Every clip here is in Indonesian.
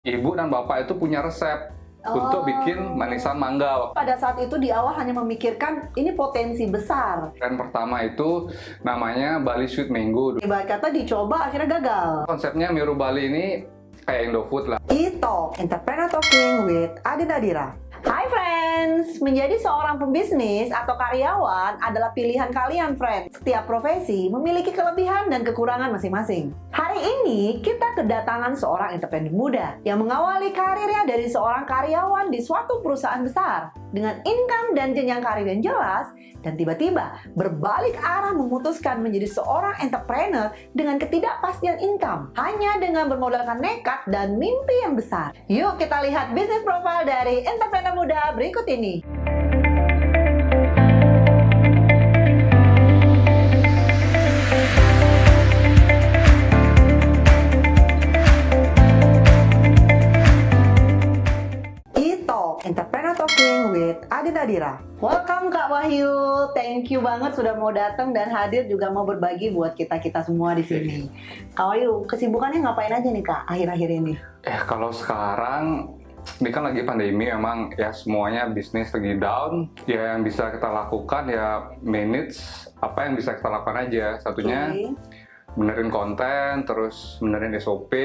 Ibu dan bapak itu punya resep untuk bikin manisan mangga. Pada saat itu di awal hanya memikirkan ini potensi besar. Brand pertama itu namanya Bali Sweet Mango. Ibarat kata dicoba akhirnya gagal. Konsepnya Miru Bali ini kayak Indofood lah. E-Talk, Entrepreneur Talking with Adi Nadira. Hai friends, menjadi seorang pembisnis atau karyawan adalah pilihan kalian friends. Setiap profesi memiliki kelebihan dan kekurangan masing-masing. Hari ini kita kedatangan seorang entrepreneur muda yang mengawali karirnya dari seorang karyawan di suatu perusahaan besar dengan income dan jenjang karir yang jelas, dan tiba-tiba berbalik arah memutuskan menjadi seorang entrepreneur dengan ketidakpastian income hanya dengan bermodalkan nekat dan mimpi yang besar. Yuk kita lihat bisnis profile dari entrepreneur muda berikut ini. E-Talk, Entrepreneur Talking with Adi Nadira. Welcome Kak Wahyu, thank you banget sudah mau datang dan hadir juga mau berbagi buat kita-kita semua di sini. Kak Wahyu, kesibukannya ngapain aja nih Kak akhir-akhir ini? Kalau sekarang ini kan lagi pandemi, memang ya semuanya bisnis lagi down. Ya yang bisa kita lakukan ya manage apa yang bisa kita lakukan aja. Satunya benerin konten, terus benerin SOP,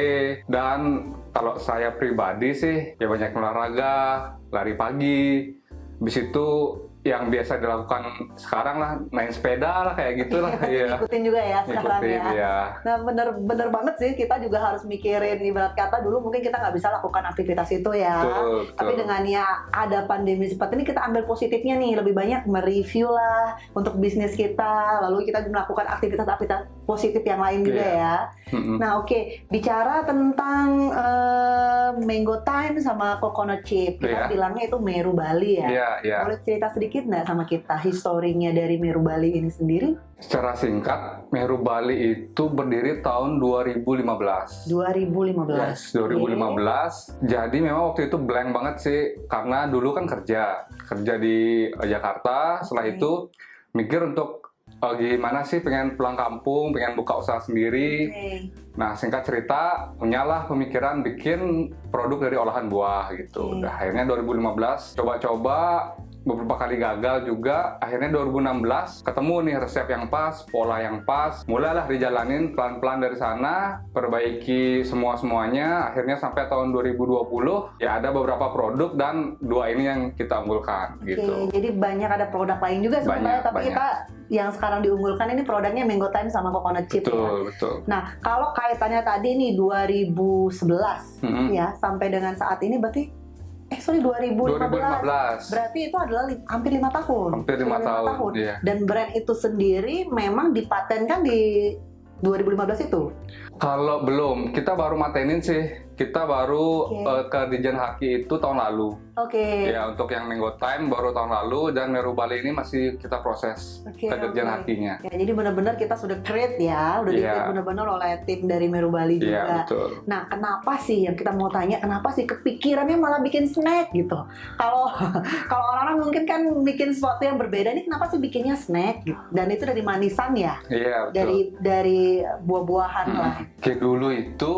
dan kalau saya pribadi sih ya banyak olahraga, lari pagi. Habis itu yang biasa dilakukan sekarang lah, main sepeda lah, kayak gitu lah. Ya. Ngikutin juga ya sekarang ya. Nah bener banget sih, kita juga harus mikirin, ibarat kata dulu mungkin kita nggak bisa lakukan aktivitas itu ya. Betul. Tapi dengan ya ada pandemi seperti ini, kita ambil positifnya nih, lebih banyak mereview lah untuk bisnis kita, lalu kita melakukan aktivitas-aktivitas positif yang lain juga ya. Nah oke, bicara tentang Mango Time sama Coconut Chip, kita bilangnya itu Meru Bali ya. Boleh cerita sedikit nggak sama kita historinya dari Meru Bali ini sendiri? Secara singkat, Meru Bali itu berdiri tahun 2015. 2015. 2015. Jadi memang waktu itu blank banget sih, karena dulu kan kerja di Jakarta. Setelah itu mikir untuk gimana sih, pengen pulang kampung, pengen buka usaha sendiri. Nah, singkat cerita, punyalah pemikiran bikin produk dari olahan buah gitu. Nah, akhirnya 2015 coba-coba, beberapa kali gagal juga. Akhirnya 2016 ketemu nih resep yang pas, pola yang pas. Mulailah dijalanin pelan-pelan dari sana, perbaiki semuanya. Akhirnya sampai tahun 2020 ya ada beberapa produk, dan dua ini yang kita unggulkan gitu. Jadi banyak ada produk lain juga sebenarnya, tapi kita yang sekarang diunggulkan ini produknya Mango Time sama Coconut Chip. Betul. Nah, kalau kaitannya tadi nih 2011 ya sampai dengan saat ini berarti 2015. Berarti itu adalah hampir 5 tahun. Hampir 5 tahun. Iya. Dan brand itu sendiri memang dipatenkan di 2015 itu? Kalau belum, kita baru matenin sih. Kita baru ke Dirjen Haki itu tahun lalu. Ya, untuk yang Mango Time baru tahun lalu, dan Meru Bali ini masih kita proses ke Dirjen Hakinya. Ya, jadi benar-benar kita sudah create ya, udah di-create benar-benar oleh tim dari Meru Bali juga. Iya, betul. Nah, kenapa sih yang kita mau tanya, kenapa sih kepikirannya malah bikin snack gitu? Kalau orang-orang mungkin kan bikin sesuatu yang berbeda, ini kenapa sih bikinnya snack gitu? Dan itu dari manisan ya? Iya, betul. Dari buah-buahan lah. Kayak dulu itu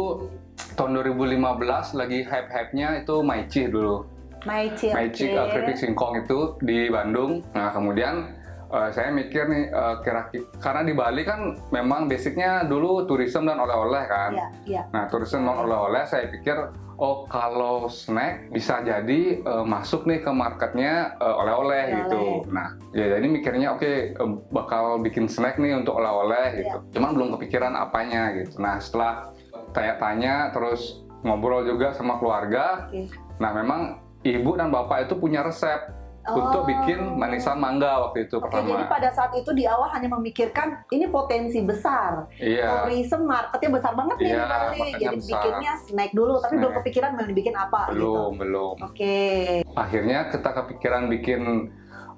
tahun 2015 lagi hype-hype-nya itu Maici dulu. Maici keripik singkong itu di Bandung. Nah, kemudian saya mikir nih, karena di Bali kan memang basicnya dulu tourism dan oleh-oleh kan. Nah, tourism dan oleh-oleh, saya pikir kalau snack bisa jadi masuk nih ke marketnya oleh-oleh gitu. Nah, ya jadi mikirnya bakal bikin snack nih untuk oleh-oleh gitu. Cuman belum kepikiran apanya gitu. Nah, setelah tanya-tanya terus ngobrol juga sama keluarga. Nah, memang ibu dan bapak itu punya resep untuk bikin manisan mangga waktu itu pertama. Jadi pada saat itu di awal hanya memikirkan ini potensi besar. Tourism marketnya besar banget nih Bali. Jadi bikinnya snack dulu, tapi belum kepikiran mau dibikin apa belum. Akhirnya kita kepikiran bikin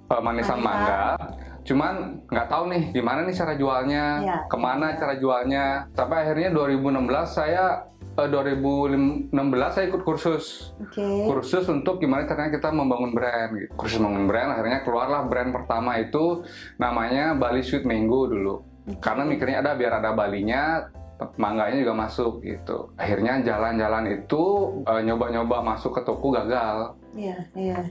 manisan mangga. Cuman nggak tahu nih gimana nih cara jualnya, kemana cara jualnya. Sampai akhirnya 2016 saya ikut kursus. Kursus untuk gimana caranya kita membangun brand gitu. Kursus membangun brand, akhirnya keluarlah brand pertama itu namanya Bali Sweet Mango dulu. Karena mikirnya biar ada Balinya, mangganya juga masuk gitu. Akhirnya jalan-jalan itu nyoba-nyoba masuk ke toko gagal. Iya.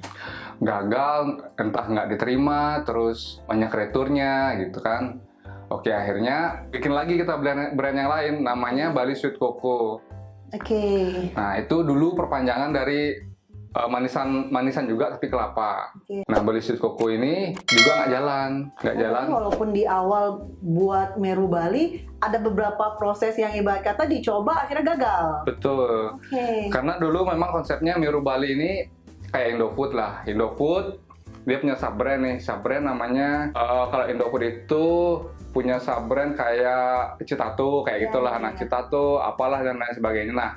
Gagal, entah nggak diterima, terus banyak returnya gitu kan. Oke, akhirnya bikin lagi kita brand yang lain, namanya Bali Sweet Coco. Nah, itu dulu perpanjangan dari manisan juga tapi kelapa. Nah, Bali Sweet Coco ini juga nggak jalan. Walaupun di awal buat Meru Bali ada beberapa proses yang ibarat kata dicoba akhirnya gagal. Betul. Karena dulu memang konsepnya Meru Bali ini kayak Indofood lah. Indofood dia punya sub-brand nih. Sub-brand namanya kalau Indofood itu punya sub-brand kayak Citato, kayak gitulah, anak Citato, apalah dan lain sebagainya. Nah,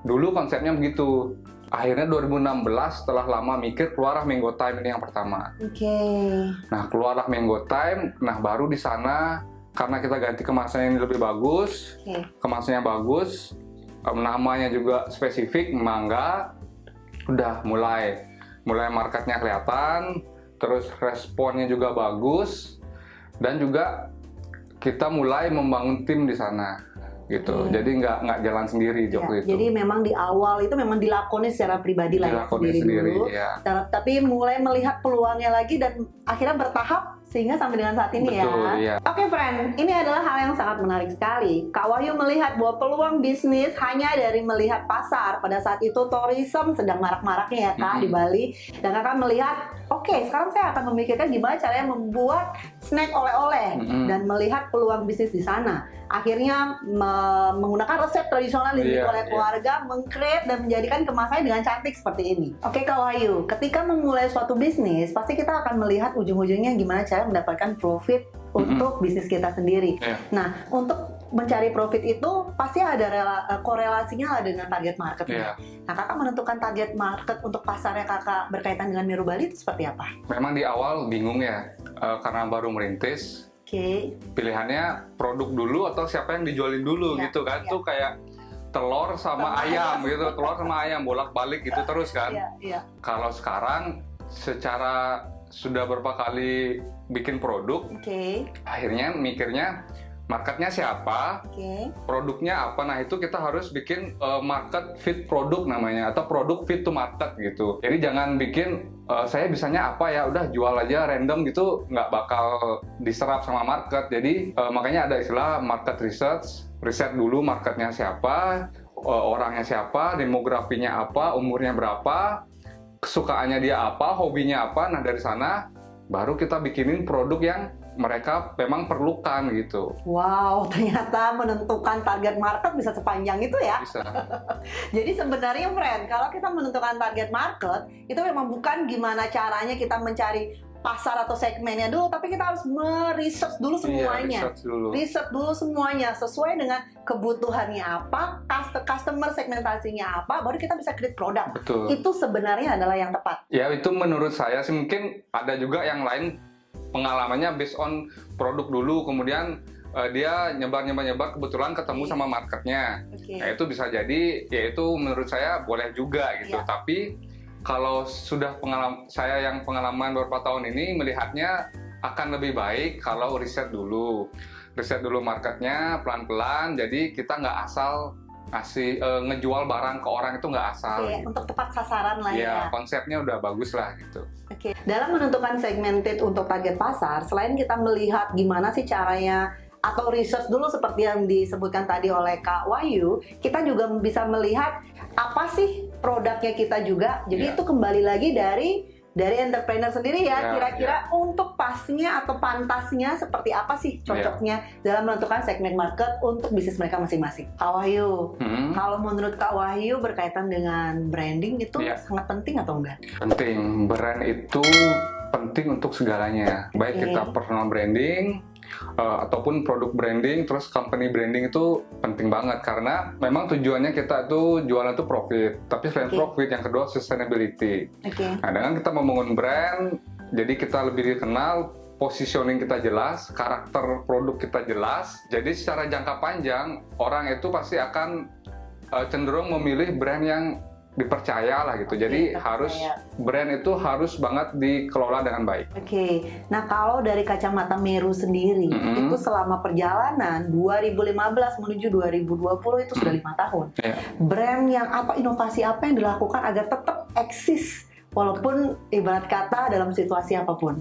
dulu konsepnya begitu. Akhirnya 2016 setelah lama mikir keluarlah Mango Time ini yang pertama. Nah, keluarlah Mango Time. Nah, baru di sana karena kita ganti kemasan yang lebih bagus, kemasannya bagus, namanya juga spesifik mangga. Udah mulai marketnya kelihatan, terus responnya juga bagus, dan juga kita mulai membangun tim di sana gitu. Jadi nggak jalan sendiri waktu itu. Jadi memang di awal itu memang dilakoni secara pribadi lah sendiri dulu. Tapi mulai melihat peluangnya lagi dan akhirnya bertahap sehingga sampai dengan saat ini. Oke, friend, ini adalah hal yang sangat menarik sekali. Kak Wahyu melihat bahwa peluang bisnis hanya dari melihat pasar. Pada saat itu tourism sedang marak-maraknya ya Kak di Bali. Dan Kakak melihat, oke, sekarang saya akan memikirkan gimana caranya membuat snack oleh-oleh dan melihat peluang bisnis di sana. Akhirnya menggunakan resep tradisional yang dimiliki oleh keluarga, meng-create dan menjadikan kemasannya dengan cantik seperti ini. Oke, Kak Wahyu, ketika memulai suatu bisnis, pasti kita akan melihat ujung-ujungnya gimana cara mendapatkan profit untuk bisnis kita sendiri. Nah, untuk mencari profit itu pasti ada korelasinya lah dengan target market. Nah, Kakak menentukan target market untuk pasarnya Kakak berkaitan dengan Meru Bali itu seperti apa? Memang di awal bingung ya, karena baru merintis. Pilihannya produk dulu atau siapa yang dijualin dulu gitu kan. Itu kayak telur sama ayam gitu, telur sama ayam bolak-balik gitu terus kan. Kalau sekarang secara sudah berapa kali bikin produk, akhirnya mikirnya marketnya siapa, produknya apa. Nah, itu kita harus bikin market fit produk namanya, atau produk fit to market gitu. Jadi jangan bikin saya bisanya apa ya, udah jual aja random gitu, nggak bakal diserap sama market. Jadi makanya ada istilah market research, riset dulu marketnya siapa, orangnya siapa, demografinya apa, umurnya berapa, kesukaannya dia apa, hobinya apa. Nah, dari sana baru kita bikinin produk yang mereka memang perlukan gitu. Wow, ternyata menentukan target market bisa sepanjang itu ya. Bisa. Jadi sebenarnya friend, kalau kita menentukan target market, itu memang bukan gimana caranya kita mencari pasar atau segmennya dulu, tapi kita harus meriset dulu semuanya. Riset dulu semuanya sesuai dengan kebutuhannya apa, customer segmentasinya apa, baru kita bisa create produk. Itu sebenarnya adalah yang tepat. Ya, itu menurut saya sih. Mungkin ada juga yang lain pengalamannya based on produk dulu, kemudian dia nyebar kebetulan ketemu sama marketnya. Nah, itu bisa jadi, ya itu menurut saya boleh juga gitu. Tapi kalau sudah saya yang pengalaman beberapa tahun ini melihatnya akan lebih baik kalau riset dulu marketnya pelan-pelan. Jadi kita nggak asal ngejual barang ke orang itu nggak asal. Gitu. Untuk tepat sasaran lah ya. Konsepnya udah bagus lah gitu. Dalam menentukan segmented untuk target pasar, selain kita melihat gimana sih caranya atau research dulu seperti yang disebutkan tadi oleh Kak Wahyu, kita juga bisa melihat apa sih produknya kita juga. Jadi itu kembali lagi dari entrepreneur sendiri ya, kira-kira untuk pasnya atau pantasnya seperti apa sih cocoknya dalam menentukan segmen market untuk bisnis mereka masing-masing. Kak Wahyu, kalau menurut Kak Wahyu berkaitan dengan branding itu sangat penting atau enggak? Penting, brand itu penting untuk segalanya. Baik kita personal branding, ataupun produk branding, terus company branding itu penting banget. Karena memang tujuannya kita tuh jualan tuh profit. Tapi selain profit, yang kedua sustainability. Nah, dengan kita membangun brand, jadi kita lebih dikenal, positioning kita jelas, karakter produk kita jelas. Jadi secara jangka panjang, orang itu pasti akan cenderung memilih brand yang dipercaya lah gitu. Jadi harus brand itu harus banget dikelola dengan baik. Oke. Nah, kalau dari kacamata Meru sendiri, itu selama perjalanan 2015 menuju 2020 itu sudah 5 tahun. Brand yang inovasi apa yang dilakukan agar tetap eksis walaupun ibarat kata dalam situasi apapun?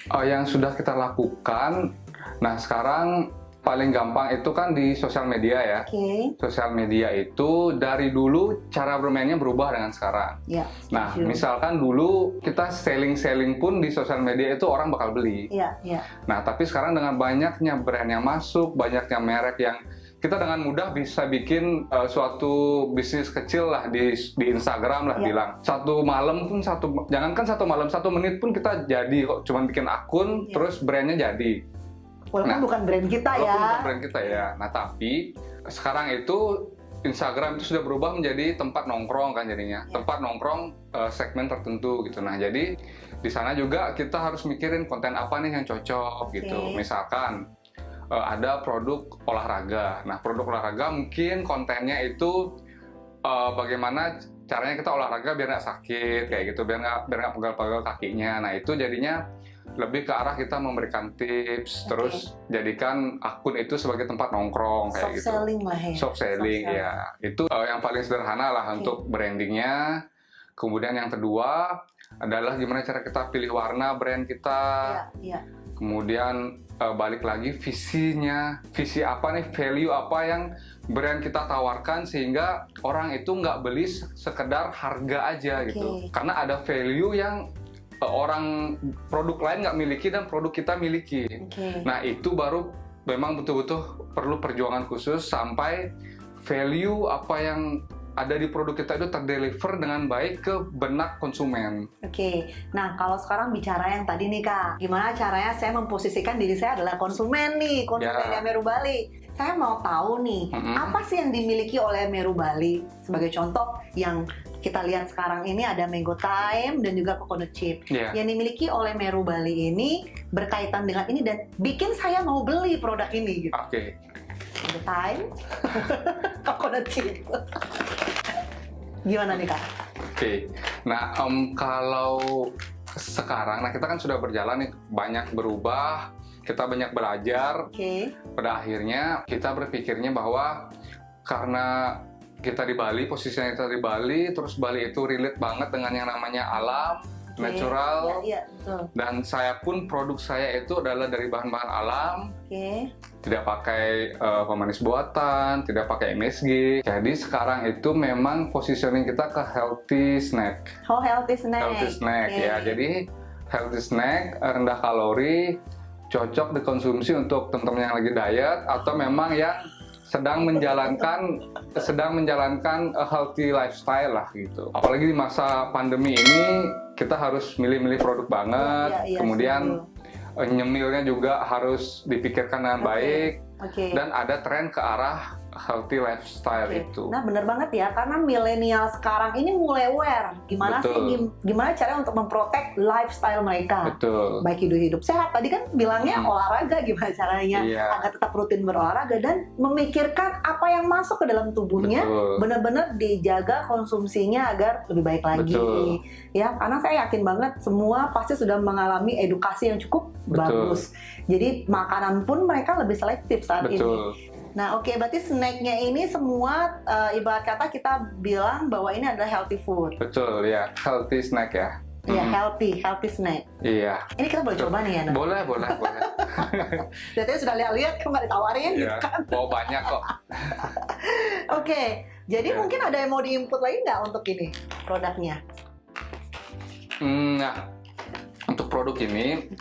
Yang sudah kita lakukan, nah sekarang paling gampang itu kan di sosial media ya. Sosial media itu dari dulu cara bermainnya berubah dengan sekarang. Nah, misalkan dulu kita selling pun di sosial media itu orang bakal beli. Nah, tapi sekarang dengan banyaknya brand yang masuk, banyaknya merek yang kita dengan mudah bisa bikin suatu bisnis kecil lah di Instagram lah bilang. Satu malam pun jangankan satu malam, 1 menit pun kita jadi kok, cuman bikin akun terus brandnya jadi. Walaupun bukan brand kita ya. Bukan brand kita ya. Nah, tapi sekarang itu Instagram itu sudah berubah menjadi tempat nongkrong kan jadinya. Tempat nongkrong segmen tertentu gitu. Nah, jadi di sana juga kita harus mikirin konten apa nih yang cocok gitu. Misalkan ada produk olahraga. Nah, produk olahraga mungkin kontennya itu bagaimana caranya kita olahraga biar nggak sakit kayak gitu, biar nggak pegal-pegal kakinya. Nah, itu jadinya lebih ke arah kita memberikan tips, terus jadikan akun itu sebagai tempat nongkrong kayak gitu. Soft selling lah ya. Soft selling ya. Itu yang paling sederhana lah untuk brandingnya. Kemudian yang kedua adalah gimana cara kita pilih warna brand kita. Kemudian balik lagi visinya, visi apa nih, value apa yang brand kita tawarkan sehingga orang itu nggak beli sekedar harga aja gitu. Karena ada value yang orang produk lain nggak miliki dan produk kita miliki. Nah, itu baru memang betul-betul perlu perjuangan khusus sampai value apa yang ada di produk kita itu terdeliver dengan baik ke benak konsumen. Nah kalau sekarang bicara yang tadi nih Kak, gimana caranya saya memposisikan diri saya adalah konsumen nih, konsumennya Meru Bali. Saya mau tahu nih, apa sih yang dimiliki oleh Meru Bali? Sebagai contoh yang kita lihat sekarang ini ada Mango Time dan juga Coconut Chip. Yang dimiliki oleh Meru Bali ini berkaitan dengan ini dan bikin saya mau beli produk ini gitu. Mango Time, Coconut Chip. Gimana nih Kak? Nah kalau sekarang, kita kan sudah berjalan nih, banyak berubah, kita banyak belajar. Pada akhirnya kita berpikirnya bahwa karena kita di Bali, posisinya kita di Bali, terus Bali itu relate banget dengan yang namanya alam, natural, dan saya pun produk saya itu adalah dari bahan-bahan alam, tidak pakai pemanis buatan, tidak pakai MSG. Jadi sekarang itu memang positioning kita ke healthy snack. Healthy snack ya. Jadi healthy snack, rendah kalori, cocok dikonsumsi untuk teman-teman yang lagi diet atau memang yang sedang menjalankan a healthy lifestyle lah gitu. Apalagi di masa pandemi ini kita harus milih-milih produk banget. Kemudian nyemilnya juga harus dipikirkan dengan baik. Dan ada tren ke arah healthy lifestyle itu. Nah bener banget ya, karena milenial sekarang ini mulai aware gimana caranya untuk memprotek lifestyle mereka. Baik hidup sehat, tadi kan bilangnya olahraga, gimana caranya agar tetap rutin berolahraga dan memikirkan apa yang masuk ke dalam tubuhnya, benar-benar dijaga konsumsinya agar lebih baik lagi. Ya, karena saya yakin banget semua pasti sudah mengalami edukasi yang cukup bagus. Jadi makanan pun mereka lebih selektif saat ini. Nah berarti snacknya ini semua ibarat kata kita bilang bahwa ini adalah healthy food. Healthy snack ya. Healthy snack. Ini kita boleh coba nih ya? Boleh. Jadi sudah lihat nggak ditawarin gitu kan? Mau banyak kok. Jadi mungkin ada yang mau di-input lagi nggak untuk ini produknya? Nah, untuk produk ini,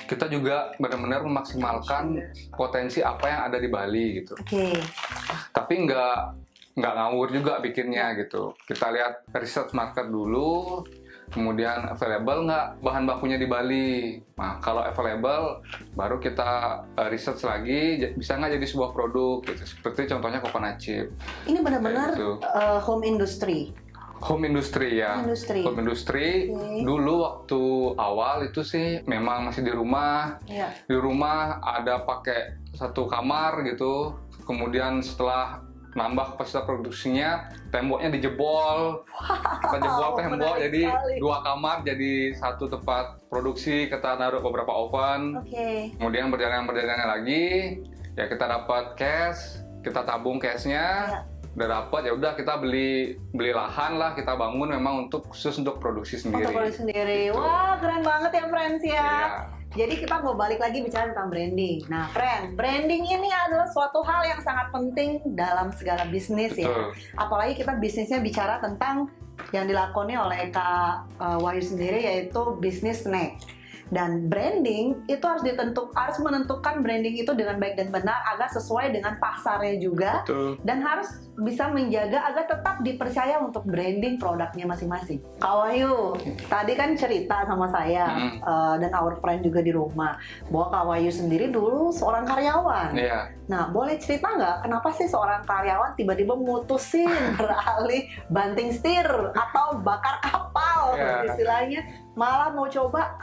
kita juga benar-benar memaksimalkan potensi apa yang ada di Bali gitu. Tapi nggak ngawur juga bikinnya gitu. Kita lihat research market dulu, kemudian available nggak bahan bakunya di Bali. Nah, kalau available, baru kita research lagi, bisa nggak jadi sebuah produk gitu. Seperti contohnya Coconut Chip. Ini benar-benar home industry. Home industry ya. Home industry. Dulu waktu awal itu sih memang masih di rumah. Di rumah ada pakai satu kamar gitu. Kemudian setelah nambah kapasitas produksinya, temboknya dijebol. Kita jebol tembok, jadi sekali. 2 kamar jadi 1 tempat produksi, kita naruh beberapa oven. Kemudian berjalan lagi, ya kita dapat cash, kita tabung cashnya. Udah dapat, ya udah kita beli lahan lah, kita bangun memang khusus untuk produksi sendiri. Untuk produksi sendiri. Gitu. Wah, keren banget ya friends ya. Iya. Jadi kita mau balik lagi bicara tentang branding. Nah, friend, branding ini adalah suatu hal yang sangat penting dalam segala bisnis. Betul. Ya. Apalagi kita bisnisnya bicara tentang yang dilakoni oleh Kak Wahyu sendiri, yaitu bisnis snack. Dan branding itu harus menentukan branding itu dengan baik dan benar agar sesuai dengan pasarnya juga. Betul. Dan harus bisa menjaga agar tetap dipercaya untuk branding produknya masing-masing. Kak Wahyu, tadi kan cerita sama saya dan our friend juga di rumah bahwa Kak Wahyu sendiri dulu seorang karyawan. Iya. Nah, boleh cerita nggak kenapa sih seorang karyawan tiba-tiba mutusin beralih banting setir atau bakar kapal istilahnya, malah mau coba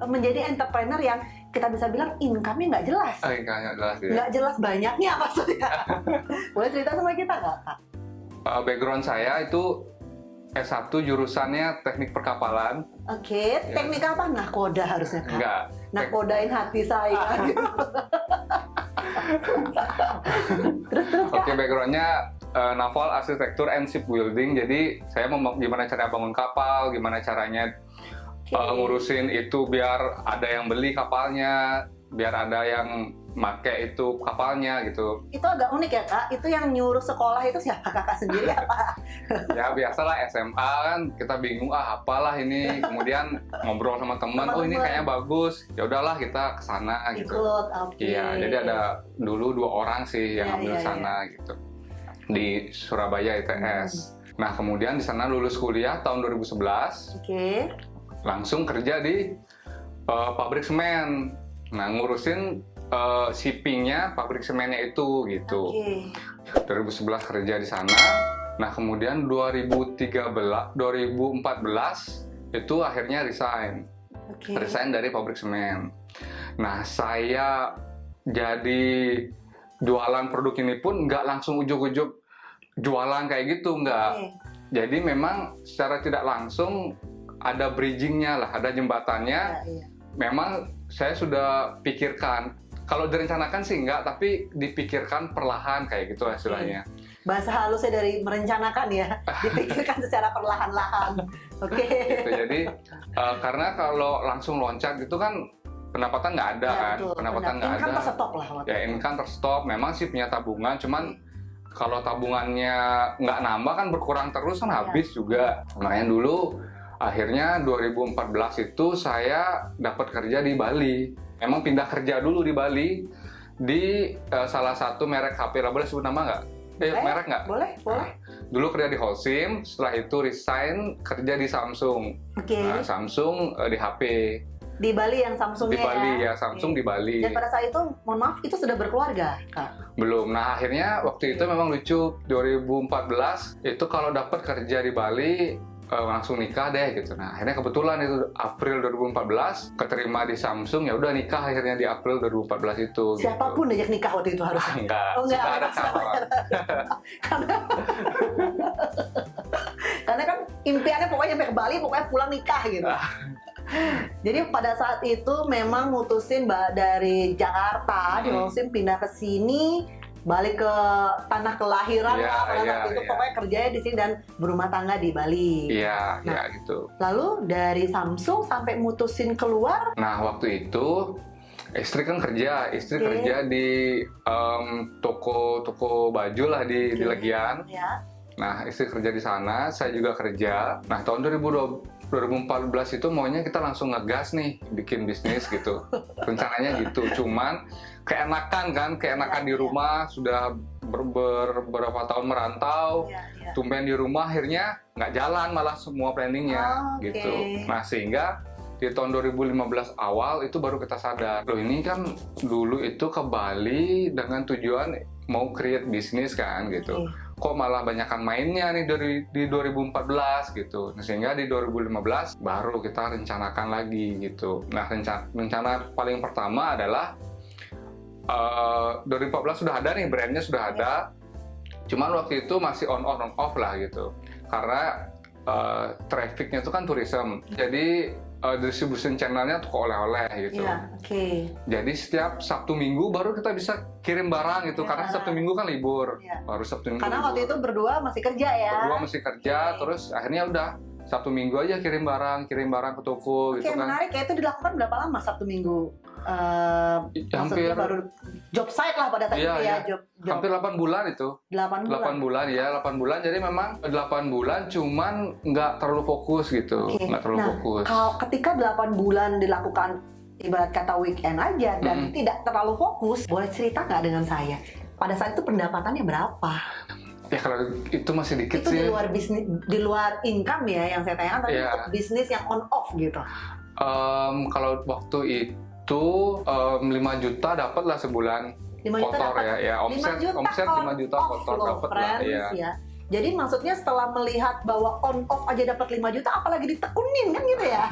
menjadi entrepreneur yang kita bisa bilang income-nya nggak jelas. Income-nya jelas ya. Nggak jelas banyaknya maksudnya. Boleh cerita sama kita nggak, Kak? Background saya itu S1 jurusannya teknik perkapalan. Oke, teknik apa? Nahkoda harusnya, Kak. Enggak. Nahkodain hati saya. Terus Kak? Oke, backgroundnya naval arsitektur and shipbuilding. Jadi saya mau gimana cara bangun kapal, gimana caranya ngurusin itu biar ada yang beli kapalnya, biar ada yang make itu kapalnya gitu. Itu agak unik ya, Kak? Itu yang nyuruh sekolah itu siapa, Kakak sendiri apa? Ya biasalah SMA kan kita bingung apalah ini, kemudian ngobrol sama teman, oh ini kayaknya bagus, ya udahlah kita kesana gitu. Iya, jadi ada dulu 2 orang sih yang ambil sana gitu di Surabaya ITS. Nah kemudian di sana lulus kuliah tahun 2011. Langsung kerja di pabrik semen. Nah ngurusin shippingnya pabrik semennya itu gitu. 2011 kerja di sana. Nah kemudian 2014 itu akhirnya resign. Resign dari pabrik semen. Nah saya jadi jualan produk ini pun nggak langsung ujuk-ujuk jualan kayak gitu, nggak. Jadi memang secara tidak langsung ada bridgingnya lah, ada jembatannya. Memang saya sudah pikirkan. Kalau direncanakan sih enggak, tapi dipikirkan perlahan kayak gitu istilahnya. Bahasa halusnya dari merencanakan ya, dipikirkan secara perlahan-lahan. Gitu, jadi karena kalau langsung loncat gitu kan pendapatan nggak ada kan, pendapatan nggak ada. Income terstop lah. Ya income terstop. Memang sih punya tabungan, cuman kalau tabungannya nggak nambah kan berkurang terus kan habis juga. Makanya dulu akhirnya 2014 itu saya dapat kerja di Bali. Memang pindah kerja dulu di Bali di salah satu merek HP. Lah boleh sebut nama nggak? Merek nggak? Boleh. Nah, dulu kerja di Holcim, setelah itu resign kerja di Samsung. Nah, Samsung di HP. Di Bali yang Samsungnya di Bali ya, Samsung di Bali. Dan pada saat itu, mohon maaf, itu sudah berkeluarga, Kak? Belum. Nah akhirnya waktu itu memang lucu, 2014 itu kalau dapat kerja di Bali langsung nikah deh gitu. Nah akhirnya kebetulan itu April 2014 keterima di Samsung, ya udah nikah akhirnya di April 2014 itu. Siapapun ajak nikah waktu itu harusnya? Enggak. Enggak ada calon. Karena kan impiannya pokoknya sampai ke Bali, pokoknya pulang nikah gitu. Jadi pada saat itu memang mutusin dari Jakarta di Holcim pindah ke sini, balik ke tanah kelahiran pada saat itu pokoknya kerjanya di sini dan berumah tangga di Bali. Iya, gitu. Lalu dari Samsung sampai mutusin keluar. Nah waktu itu istri kan kerja, kerja di toko baju lah di Legian. Nah istri kerja di sana, saya juga kerja. Nah tahun 2014 itu maunya kita langsung ngegas nih bikin bisnis gitu, rencananya gitu. Cuman keenakan di rumah, sudah beberapa tahun merantau, tumben di rumah akhirnya nggak jalan malah semua planningnya gitu. Nah sehingga di tahun 2015 awal itu baru kita sadar, loh ini kan dulu itu ke Bali dengan tujuan mau create bisnis kan gitu. Kok malah banyakkan mainnya nih di 2014 gitu. Nah, sehingga di 2015 baru kita rencanakan lagi gitu. Nah rencana paling pertama adalah 2014 sudah ada nih, brandnya sudah ada. Cuman waktu itu masih on off lah gitu. Karena trafficnya itu kan tourism. Jadi distribution channelnya toko oleh-oleh gitu. Iya, oke. Jadi setiap Sabtu Minggu baru kita bisa kirim barang gitu. Karena Sabtu Minggu kan libur. Baru Sabtu Minggu. Karena waktu itu berdua masih kerja ya. Berdua masih kerja, terus akhirnya udah Sabtu Minggu aja kirim barang ke toko gitu kan. Menarik ya, itu dilakukan berapa lama Sabtu Minggu? Maksudnya baru job site lah pada saat itu ya. Job. Hampir 8 bulan itu. 8 bulan ya, 8 bulan. Jadi memang 8 bulan cuman nggak terlalu fokus gitu. Nggak terlalu fokus. Kalau ketika 8 bulan dilakukan ibarat kata weekend aja dan tidak terlalu fokus, boleh cerita nggak dengan saya? Pada saat itu pendapatannya berapa? Ya kalau itu masih dikit itu sih. Itu di luar bisnis, di luar income ya yang saya tanyakan, tapi untuk bisnis yang on off gitu. Kalau waktu itu 5 juta dapat lah sebulan. 5 juta kotor dapat, ya omset 5 juta kotor dapat lah ya. Jadi maksudnya setelah melihat bahwa on off aja dapat 5 juta, apalagi ditekunin kan gitu ya.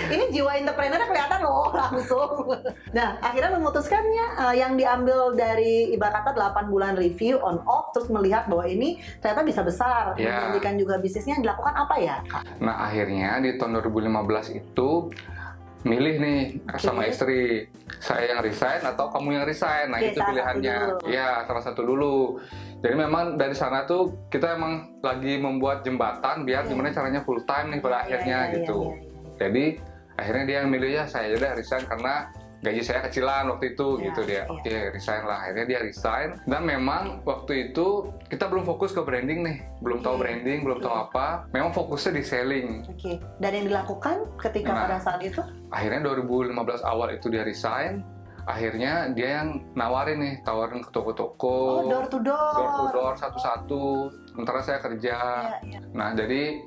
Ini jiwa entrepreneur kelihatan loh langsung. Nah, akhirnya memutuskannya yang diambil dari ibarat kata 8 bulan review on off, terus melihat bahwa ini ternyata bisa besar, menjanjikan juga bisnisnya, dilakukan apa ya? Nah, akhirnya di tahun 2015 itu milih nih sama istri, saya yang resign atau kamu yang resign. Nah, itu pilihannya. Ya, salah satu dulu. Jadi memang dari sana tuh kita emang lagi membuat jembatan biar gimana caranya full time nih pada akhirnya gitu. Jadi akhirnya dia yang milih, ya saya udah resign karena gaji saya kecilan waktu itu gitu dia. Oke, resign lah. Akhirnya dia resign. Dan memang waktu itu kita belum fokus ke branding nih, belum tahu branding, belum tahu apa. Memang fokusnya di selling. Dan yang dilakukan ketika pada saat itu? Akhirnya 2015 awal itu dia resign. Akhirnya dia yang tawarin ke toko-toko. Door to door satu-satu. Sementara saya kerja. Nah, jadi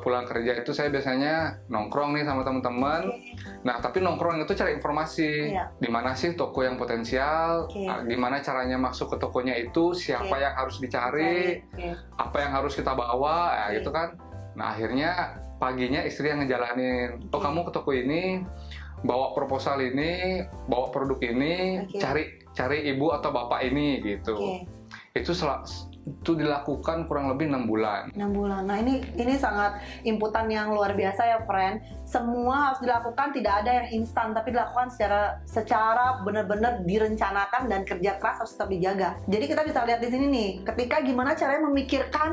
pulang kerja itu saya biasanya nongkrong nih sama teman-teman. Nah, tapi nongkrong itu cari informasi. Di mana sih toko yang potensial? Gimana caranya masuk ke tokonya itu? Siapa yang harus dicari? Apa yang harus kita bawa? Ya, gitu kan. Nah, akhirnya paginya istri yang ngejalanin. Oh, kamu ke toko ini, bawa proposal ini, bawa produk ini, cari ibu atau bapak ini gitu. Itu dilakukan kurang lebih 6 bulan. 6 bulan. Nah, ini sangat inputan yang luar biasa ya, friend. Semua harus dilakukan, tidak ada yang instan, tapi dilakukan secara benar-benar direncanakan dan kerja keras harus tetap dijaga. Jadi kita bisa lihat di sini nih, ketika gimana caranya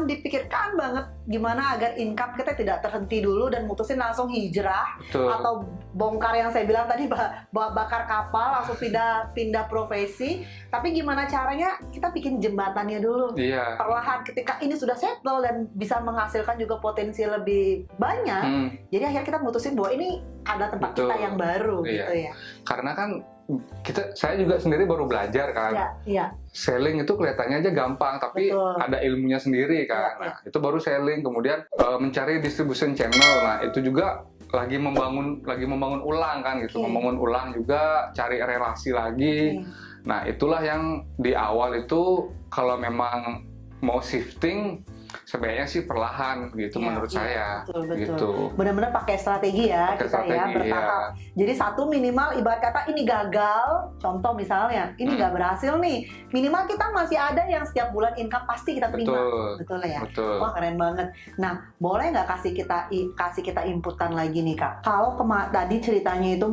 dipikirkan banget gimana agar income kita tidak terhenti dulu dan mutusin langsung hijrah. Betul. Atau bongkar yang saya bilang tadi, bakar kapal langsung pindah profesi. Tapi gimana caranya kita bikin jembatannya dulu. Perlahan ketika ini sudah settle dan bisa menghasilkan juga potensi lebih banyak, jadi akhirnya kita mutusin bahwa ini ada tempat kita yang baru gitu ya. Karena kan saya juga sendiri baru belajar kan. Selling itu kelihatannya aja gampang, tapi ada ilmunya sendiri kan. Nah, itu baru selling, kemudian mencari distribution channel. Nah, itu juga lagi membangun ulang kan gitu. Membangun ulang juga, cari relasi lagi. Nah, itulah yang di awal itu kalau memang mau shifting sebenarnya sih perlahan gitu menurut saya. Betul. Gitu. Benar-benar pakai strategi ya, bertahap. Jadi satu minimal ibarat kata ini gagal, contoh misalnya ini nggak berhasil nih, minimal kita masih ada yang setiap bulan income pasti kita terima. Betul ya. Wah, keren banget. Nah, boleh nggak kasih kita inputan lagi nih, Kak? Kalau tadi ceritanya itu